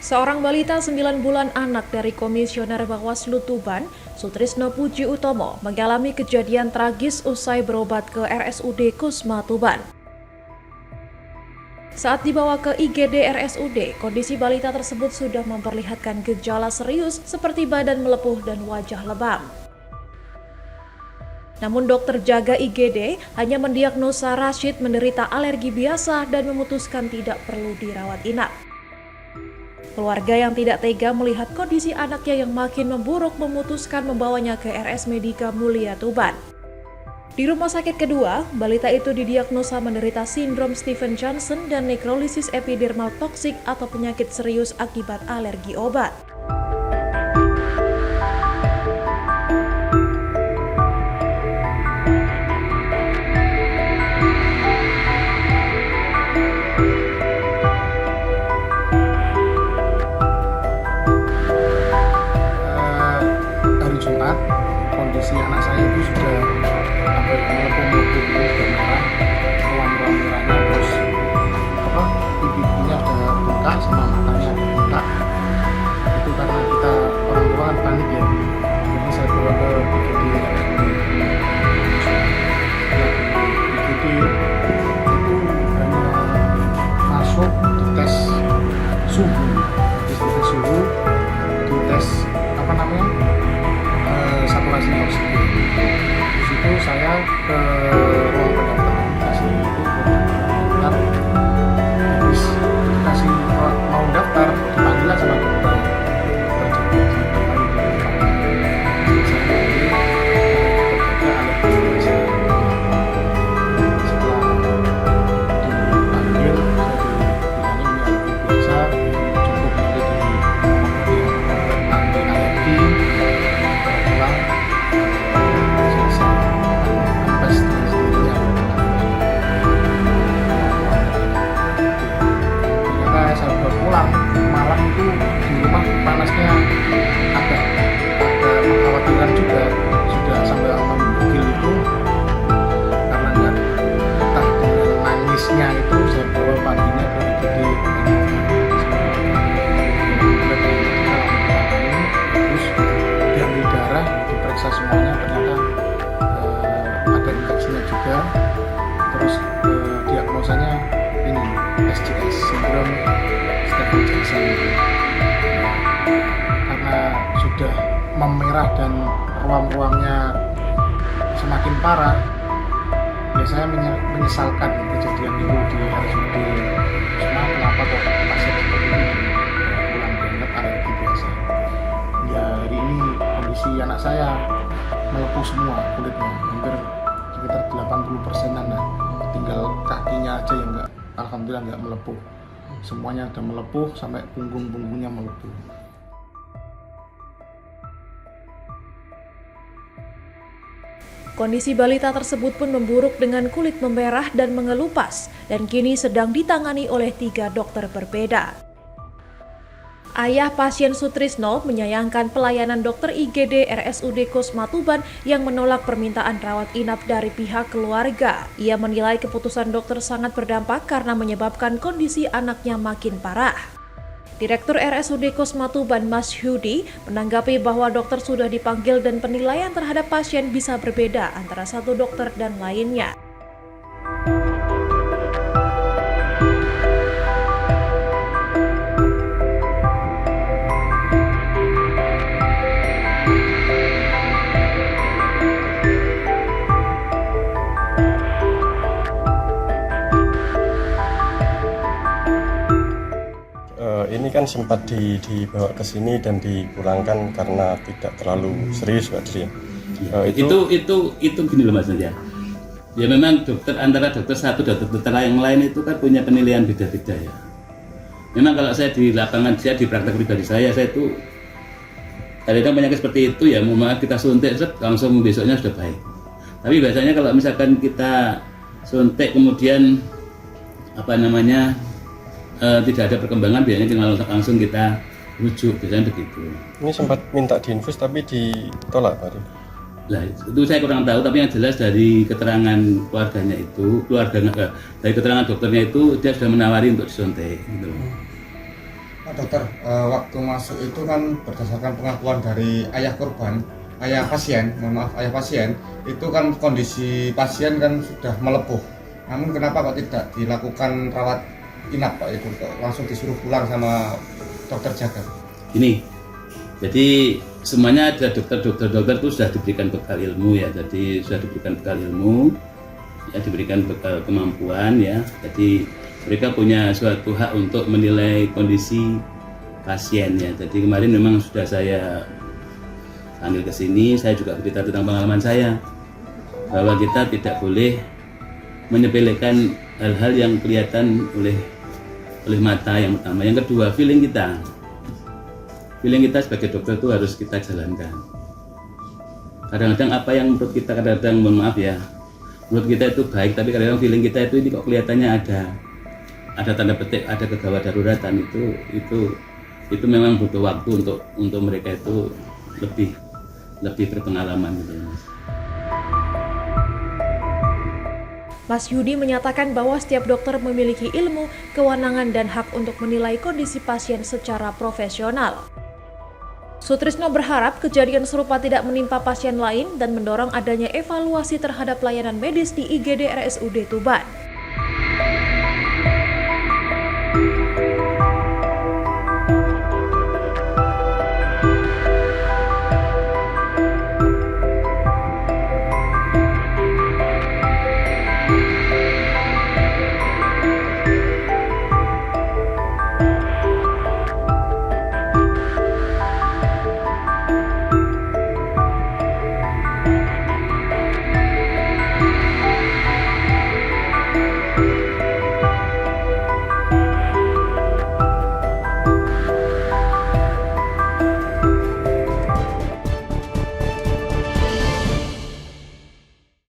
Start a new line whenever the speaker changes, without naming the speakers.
Seorang balita 9 bulan anak dari Komisioner Bawaslu Tuban, Sutrisno Puji Utomo, mengalami kejadian tragis usai berobat ke RSUD Kusma Tuban. Saat dibawa ke IGD RSUD, kondisi balita tersebut sudah memperlihatkan gejala serius seperti badan melepuh dan wajah lebam. Namun dokter jaga IGD hanya mendiagnosa Rashid menderita alergi biasa dan memutuskan tidak perlu dirawat inap. Keluarga yang tidak tega melihat kondisi anaknya yang makin memburuk memutuskan membawanya ke RS Medika Mulia Tuban. Di rumah sakit kedua, balita itu didiagnosa menderita sindrom Stephen Johnson dan nekrolisis epidermal toksik atau penyakit serius akibat alergi obat.
Jumat, kondisi anak saya itu sudah melepuh sudah merah, ruam-ruam merahnya, terus pipinya sudah buka sama matanya buka. Itu karena kita orang tua kan panik ya, jadi saya bawa ke IGD. IGD itu hanya masuk di tes suhu, di tes saturasi oksigen. Di situ saya ke ruang pendaftaran, kasih itu habis dikasih mau daftar, dipanggil sama dokter. Malam itu di rumah panasnya agak mengkhawatirkan juga, sudah sampai menggigil itu karena nggak betah dengan nangisnya itu. Saya bawa paginya ke IGD, terus diambil darah, diperiksa semuanya, ternyata ada infeksinya juga. Terus diagnosanya ini SJS, sindrom Stephen Johnson. Karena sudah memerah dan ruam-ruamnya semakin parah, ya saya menyesalkan kejadian itu di RSUD. Cuma kenapa kok pasien seperti ini pulang banget alergi biasa. Ya hari ini kondisi anak saya melepuh semua kulitnya, hampir sekitar 80%-an lah. Tinggal kakinya aja yang enggak, alhamdulillah enggak melepuh. Semuanya udah melepuh sampai punggung-punggungnya melepuh.
Kondisi balita tersebut pun memburuk dengan kulit memerah dan mengelupas dan kini sedang ditangani oleh 3 dokter berbeda. Ayah pasien Sutrisno menyayangkan pelayanan dokter IGD RSUD Kusma Tuban yang menolak permintaan rawat inap dari pihak keluarga. Ia menilai keputusan dokter sangat berdampak karena menyebabkan kondisi anaknya makin parah. Direktur RSUD Kusma Tuban Mas Hudi menanggapi bahwa dokter sudah dipanggil dan penilaian terhadap pasien bisa berbeda antara satu dokter dan lainnya.
Ini kan sempat dibawa ke sini dan dipulangkan karena tidak terlalu serius, Pak Dri.
Itu gini loh Mas ya. Ya memang dokter antara dokter satu dan dokter yang lain itu kan punya penilaian beda-beda ya. Memang kalau saya di lapangan, saya di praktek pribadi saya itu kadang penyakit seperti itu ya, maaf kita suntik langsung besoknya sudah baik. Tapi biasanya kalau misalkan kita suntik kemudian tidak ada perkembangan, biasanya langsung kita rujuk, biasanya begitu.
Ini sempat minta diinfus tapi ditolak, Pak.
Nah, itu saya kurang tahu, tapi yang jelas dari keterangan keluarganya dari keterangan dokternya itu dia sudah menawari untuk disuntik gitu.
Pak dokter, waktu masuk itu kan berdasarkan pengakuan dari ayah korban, ayah pasien, itu kan kondisi pasien kan sudah melepuh. Namun kenapa kok tidak dilakukan rawat inap Pak, itu langsung disuruh pulang sama dokter jaga?
Ini, jadi semuanya ada dokter itu sudah diberikan bekal ilmu ya, jadi sudah diberikan bekal ilmu, ya diberikan bekal kemampuan ya, jadi mereka punya suatu hak untuk menilai kondisi pasien ya. Jadi kemarin memang sudah saya panggil ke sini, saya juga bercerita tentang pengalaman saya bahwa kita tidak boleh menyepelekan hal-hal yang kelihatan oleh mata yang pertama. Yang kedua, feeling kita sebagai dokter itu harus kita jalankan. Kadang-kadang apa yang menurut kita kadang-kadang, mohon maaf ya, menurut kita itu baik, tapi kadang-kadang feeling kita itu ini kok kelihatannya ada tanda petik, ada kegawat daruratan, itu memang butuh waktu untuk mereka itu lebih berpengalaman gitu ya, Mas.
Mas Yudi menyatakan bahwa setiap dokter memiliki ilmu, kewenangan, dan hak untuk menilai kondisi pasien secara profesional. Sutrisno berharap kejadian serupa tidak menimpa pasien lain dan mendorong adanya evaluasi terhadap layanan medis di IGD RSUD Tuban.